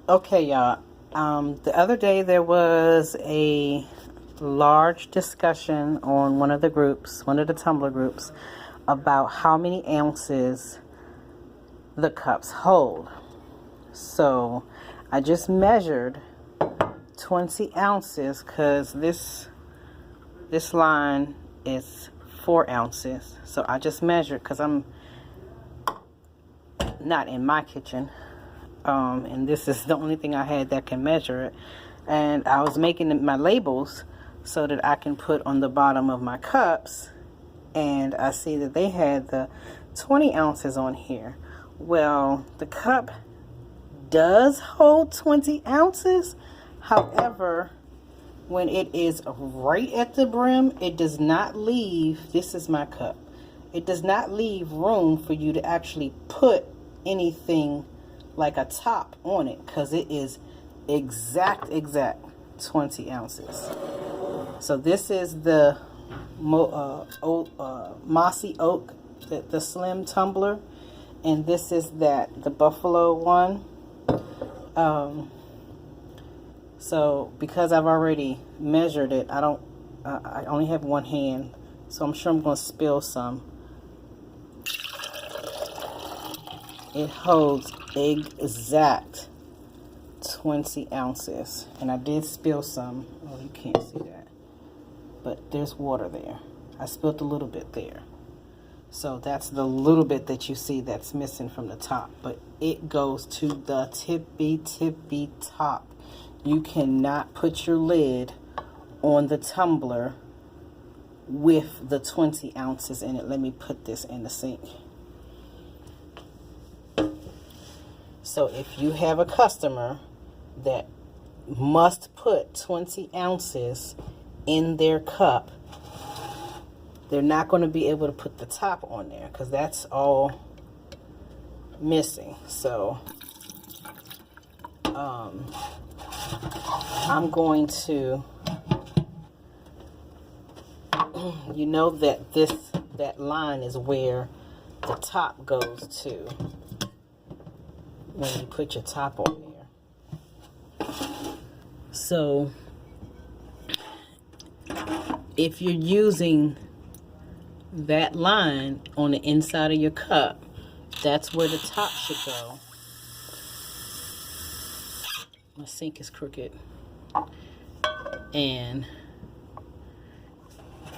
Okay, y'all. The other day there was a large discussion on one of the groups, one of the Tumbler groups, about how many ounces the cups hold. So I just measured 20 ounces because this line is 4 ounces. So I just measured because I'm not in my kitchen. And this is the only thing I had that can measure it. And I was making my labels so that I can put on the bottom of my cups. And I see that they had the 20 ounces on here. Well, the cup does hold 20 ounces. However, when it is right at the brim, it does not leave, this is my cup, it does not leave room for you to actually put anything like a top on it, because it is exact 20 ounces. So this is the mossy oak, the slim tumbler, and this is the buffalo one. So because I've already measured it, I only have one hand, so I'm sure I'm going to spill some. It holds exact 20 ounces. And I did spill some. Oh, you can't see that. But there's water there. I spilled a little bit there. So that's the little bit that you see that's missing from the top. But it goes to the tippy top. You cannot put your lid on the tumbler with the 20 ounces in it. Let me put this in the sink. So if you have a customer that must put 20 ounces in their cup, they're not going to be able to put the top on there because that's all missing. So I'm going to, you know that that line is where the top goes to when you put your top on there. So if you're using that line on the inside of your cup, that's where the top should go. My sink is crooked. And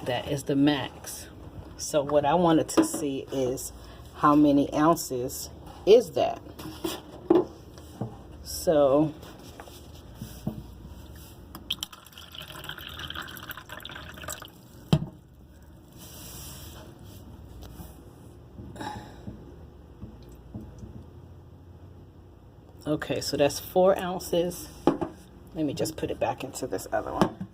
that is the max. So what I wanted to see is how many ounces is that? So okay, so that's 4 ounces. Let me just put it back into this other one.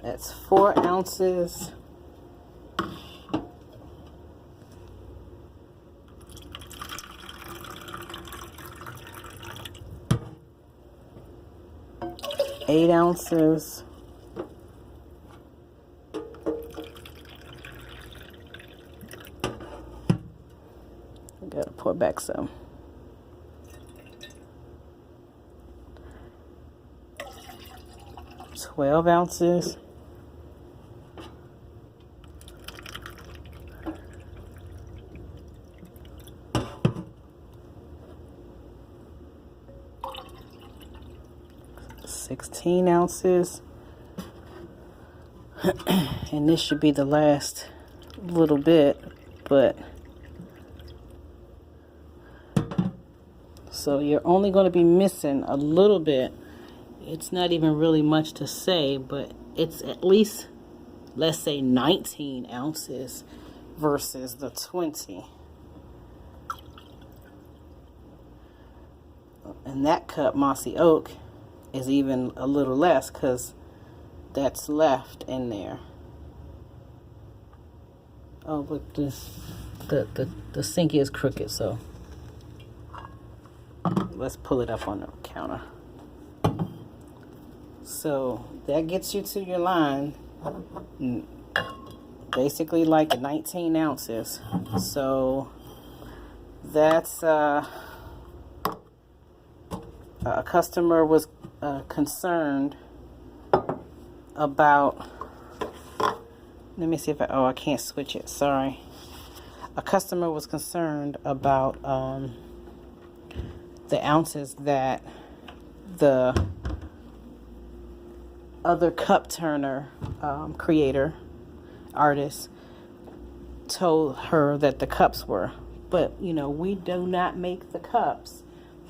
That's 4 ounces. Eight ounces. Gotta pour back some. 12 ounces. $16 ounces. And this should be the last little bit, but so you're only going to be missing a little bit. It's not even really much to say, but it's at least, let's say, 19 ounces versus the 20. And that cup, Mossy Oak, is even a little less because that's left in there. Oh, look, the sink is crooked, so let's pull it up on the counter. So that gets you to your line basically like 19 ounces. So that's a customer was concerned about, let me see if I can't switch it, sorry. A customer was concerned about the ounces that the other cup turner creator, artist, told her that the cups were. But, you know, we do not make the cups,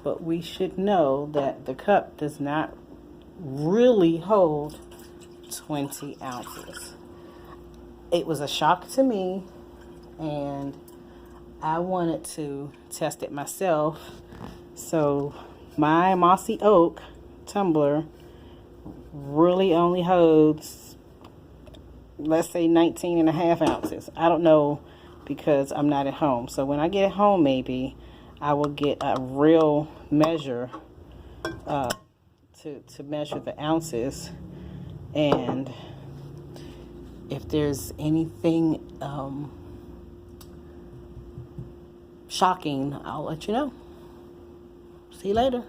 but we should know that the cup does not really hold 20 ounces. It was a shock to me, and I wanted to test it myself. So my mossy oak tumbler really only holds, let's say, 19 and a half ounces. I don't know, because I'm not at home. So when I get at home, maybe I will get a real measure to measure the ounces, and if there's anything shocking, I'll let you know. See you later.